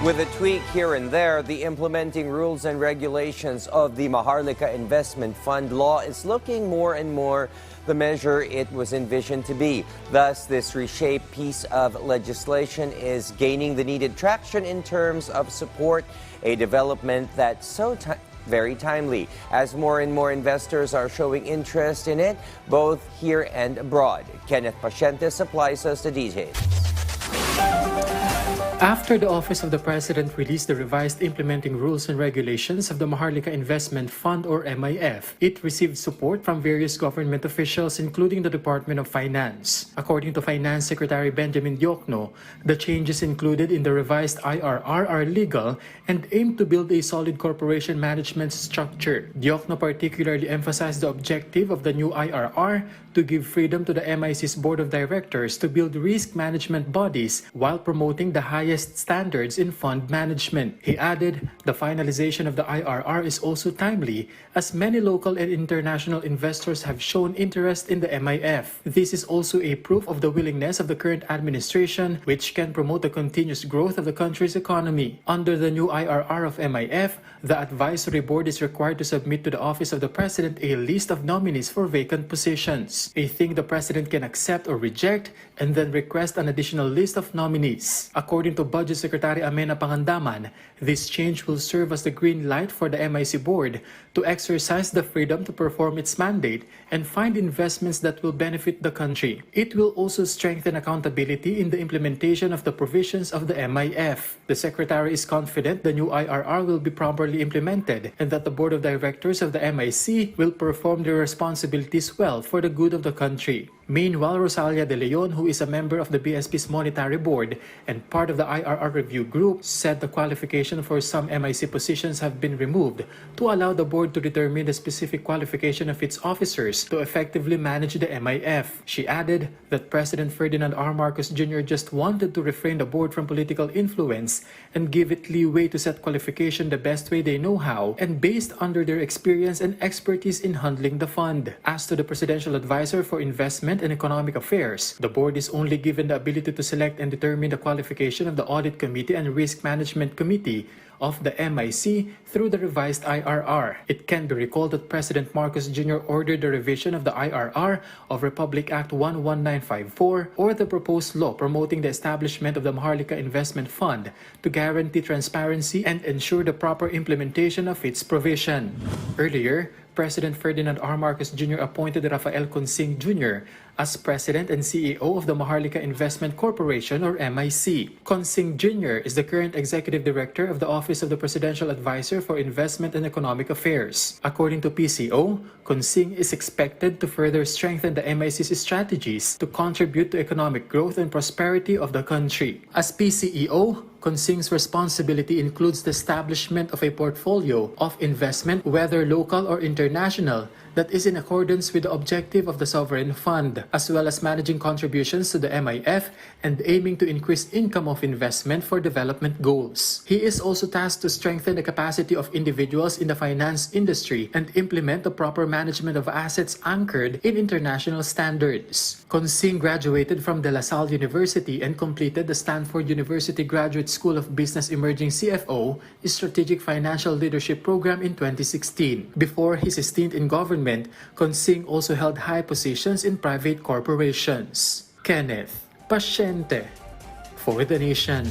With a tweak here and there, the implementing rules and regulations of the Maharlika Investment Fund law is looking more and more the measure it was envisioned to be. Thus, this reshaped piece of legislation is gaining the needed traction in terms of support, a development that's very timely, as more and more investors are showing interest in it, both here and abroad. Kenneth Paciente supplies us the details. After the Office of the President released the revised implementing rules and regulations of the Maharlika Investment Fund or MIF, it received support from various government officials including the Department of Finance. According to Finance Secretary Benjamin Diokno, the changes included in the revised IRR are legal and aim to build a solid corporation management structure. Diokno particularly emphasized the objective of the new IRR to give freedom to the MIC's Board of Directors to build risk management bodies while promoting the highest standards in fund management. He added, the finalization of the IRR is also timely as many local and international investors have shown interest in the MIF. This is also a proof of the willingness of the current administration, which can promote the continuous growth of the country's economy. Under the new IRR of MIF, the advisory board is required to submit to the Office of the President a list of nominees for vacant positions, a thing the President can accept or reject, and then request an additional list of nominees. According to Budget Secretary Amena Pangandaman, this change will serve as the green light for the MIC board to exercise the freedom to perform its mandate and find investments that will benefit the country. It will also strengthen accountability in the implementation of the provisions of the MIF. The Secretary is confident the new IRR will be properly implemented and that the Board of Directors of the MIC will perform their responsibilities well for the good of the country. Meanwhile, Rosalia De Leon, who is a member of the BSP's Monetary Board and part of the IRR review group, said the qualification for some MIC positions have been removed to allow the board to determine the specific qualification of its officers to effectively manage the MIF. She added that President Ferdinand R. Marcos Jr. just wanted to refrain the board from political influence and give it leeway to set qualification the best way they know how and based under their experience and expertise in handling the fund. As to the Presidential Advisor for Investment and Economic Affairs, the board is only given the ability to select and determine the qualification of the Audit Committee and Risk Management Committee of the MIC through the revised IRR. It can be recalled that President Marcos Jr. ordered the revision of the IRR of Republic Act 11954 or the proposed law promoting the establishment of the Maharlika Investment Fund to guarantee transparency and ensure the proper implementation of its provision. Earlier, President Ferdinand R. Marcos Jr. appointed Rafael Consing Jr. as President and CEO of the Maharlika Investment Corporation or MIC. Consing Jr. is the current Executive Director of the Office of the Presidential Advisor for Investment and Economic Affairs. According to PCO, Consing is expected to further strengthen the MIC's strategies to contribute to economic growth and prosperity of the country. As PCEO, Consing's responsibility includes the establishment of a portfolio of investment, whether local or international, that is in accordance with the objective of the sovereign fund, as well as managing contributions to the MIF and aiming to increase income of investment for development goals. He is also tasked to strengthen the capacity of individuals in the finance industry and implement the proper management of assets anchored in international standards. Consing graduated from De La Salle University and completed the Stanford University Graduate School of Business Emerging CFO Strategic Financial Leadership Program in 2016. Before his stint in government, Consing also held high positions in private corporations. Kenneth Paciente for the Nation.